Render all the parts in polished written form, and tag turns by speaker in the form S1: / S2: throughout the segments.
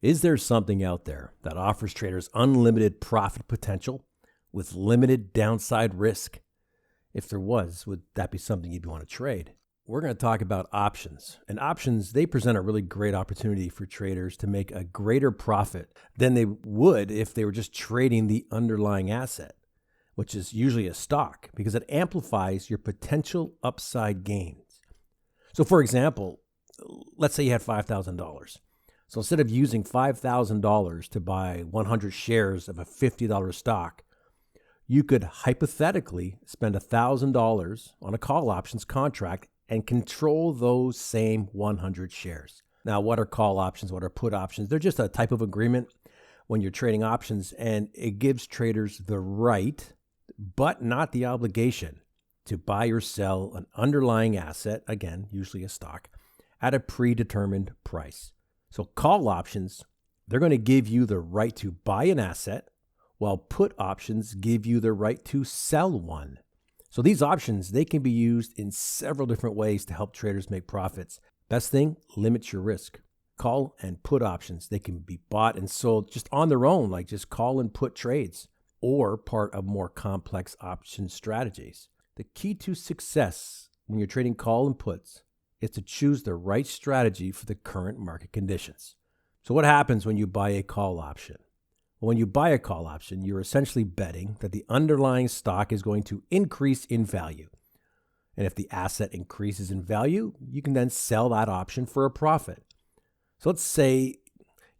S1: Is there something out there that offers traders unlimited profit potential with limited downside risk? If there was, would that be something you'd want to trade? We're going to talk about options. And options, they present a really great opportunity for traders to make a greater profit than they would if they were just trading the underlying asset, which is usually a stock, because it amplifies your potential upside gains. So for example, let's say you had $5,000. So instead of using $5,000 to buy 100 shares of a $50 stock, you could hypothetically spend $1,000 on a call options contract and control those same 100 shares. Now, what are call options? What are put options? They're just a type of agreement when you're trading options, and it gives traders the right, but not the obligation, to buy or sell an underlying asset, again, usually a stock, at a predetermined price. So call options, they're going to give you the right to buy an asset, while put options give you the right to sell one. So these options, they can be used in several different ways to help traders make profits. Best thing, limit your risk. Call and put options, they can be bought and sold just on their own, like just call and put trades, or part of more complex option strategies. The key to success when you're trading call and puts is to choose the right strategy for the current market conditions. So what happens when you buy a call option? When you buy a call option, you're essentially betting that the underlying stock is going to increase in value. And if the asset increases in value, you can then sell that option for a profit. So let's say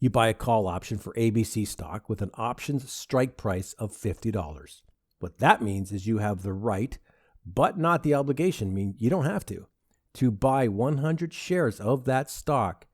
S1: you buy a call option for ABC stock with an options strike price of $50. What that means is you have the right, but not the obligation, I mean you don't have to buy 100 shares of that stock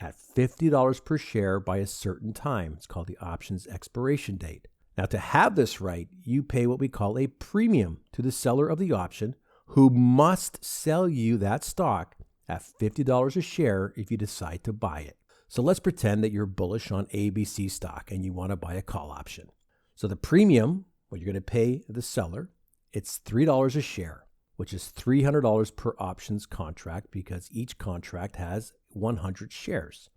S1: at $50 per share by a certain time. It's called the option's expiration date. Now, to have this right, you pay what we call a premium to the seller of the option, who must sell you that stock at $50 a share if you decide to buy it. So let's pretend that you're bullish on ABC stock and you want to buy a call option. So the premium, what you're going to pay the seller, it's $3 a share, which is $300 per options contract, because each contract has 100 shares.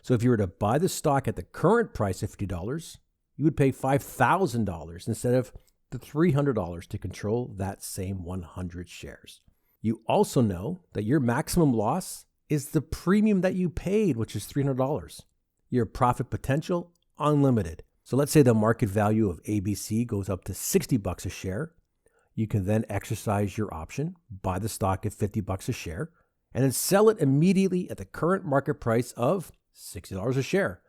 S1: So if you were to buy the stock at the current price of $50, you would pay $5,000 instead of the $300 to control that same 100 shares. You also know that your maximum loss is the premium that you paid, which is $300. Your profit potential, unlimited. So let's say the market value of ABC goes up to $60 a share. You can then exercise your option, buy the stock at $50 a share, and then sell it immediately at the current market price of $60 a share.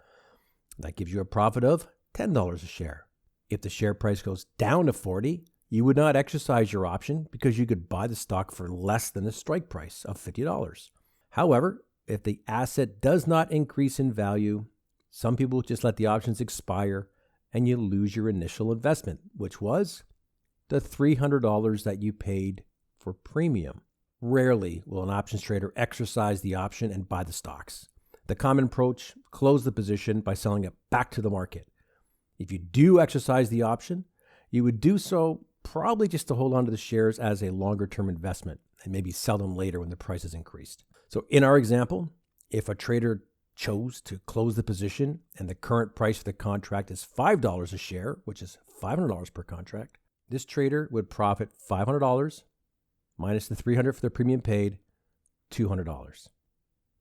S1: That gives you a profit of $10 a share. If the share price goes down to $40, you would not exercise your option because you could buy the stock for less than the strike price of $50. However, if the asset does not increase in value, some people just let the options expire and you lose your initial investment, which was the $300 that you paid for premium. Rarely will an options trader exercise the option and buy the stocks. The common approach, close the position by selling it back to the market. If you do exercise the option, you would do so probably just to hold on to the shares as a longer-term investment and maybe sell them later when the price is increased. So in our example, if a trader chose to close the position and the current price for the contract is $5 a share, which is $500 per contract, this trader would profit $500 minus the $300 for the premium paid, $200.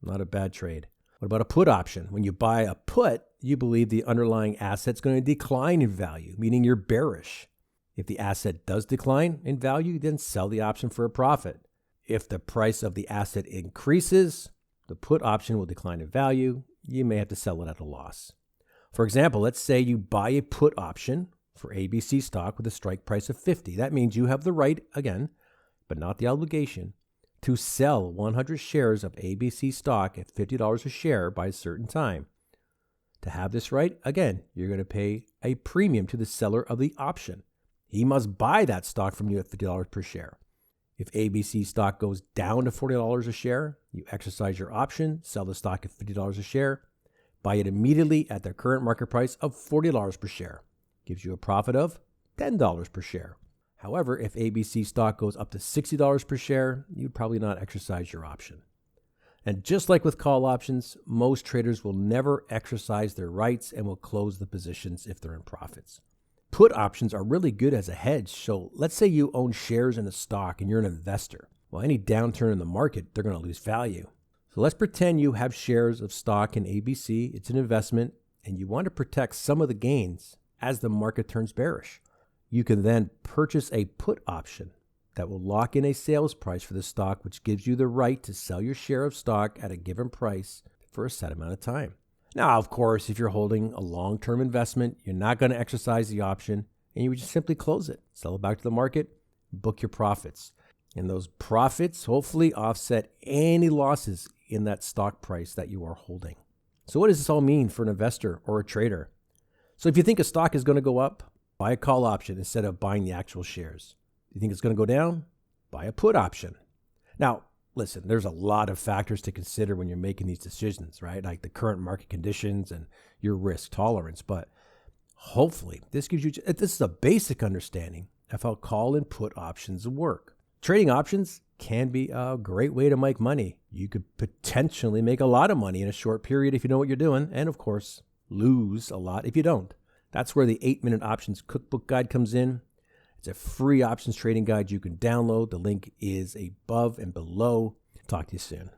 S1: Not a bad trade. What about a put option? When you buy a put, you believe the underlying asset's going to decline in value, meaning you're bearish. If the asset does decline in value, then sell the option for a profit. If the price of the asset increases, the put option will decline in value. You may have to sell it at a loss. For example, let's say you buy a put option for ABC stock with a strike price of $50. That means you have the right, again, but not the obligation, to sell 100 shares of ABC stock at $50 a share by a certain time. To have this right, again, you're going to pay a premium to the seller of the option. He must buy that stock from you at $50 per share. If ABC stock goes down to $40 a share, you exercise your option, sell the stock at $50 a share, buy it immediately at the current market price of $40 per share. Gives you a profit of $10 per share. However, if ABC stock goes up to $60 per share, you'd probably not exercise your option. And just like with call options, most traders will never exercise their rights and will close the positions if they're in profits. Put options are really good as a hedge. So let's say you own shares in a stock and you're an investor. Well, any downturn in the market, they're going to lose value. So let's pretend you have shares of stock in ABC. It's an investment and you want to protect some of the gains as the market turns bearish. You can then purchase a put option that will lock in a sales price for the stock, which gives you the right to sell your share of stock at a given price for a set amount of time. Now, of course, if you're holding a long-term investment, you're not going to exercise the option and you would just simply close it, sell it back to the market, book your profits. And those profits hopefully offset any losses in that stock price that you are holding. So what does this all mean for an investor or a trader? So if you think a stock is going to go up, buy a call option instead of buying the actual shares. You think it's going to go down? Buy a put option. Now, listen, there's a lot of factors to consider when you're making these decisions, right? Like the current market conditions and your risk tolerance. But hopefully this gives you, this is a basic understanding of how call and put options work. Trading options can be a great way to make money. You could potentially make a lot of money in a short period if you know what you're doing. And of course, lose a lot if you don't. That's where the 8-Minute Options Cookbook Guide comes in. It's a free options trading guide you can download. The link is above and below. Talk to you soon.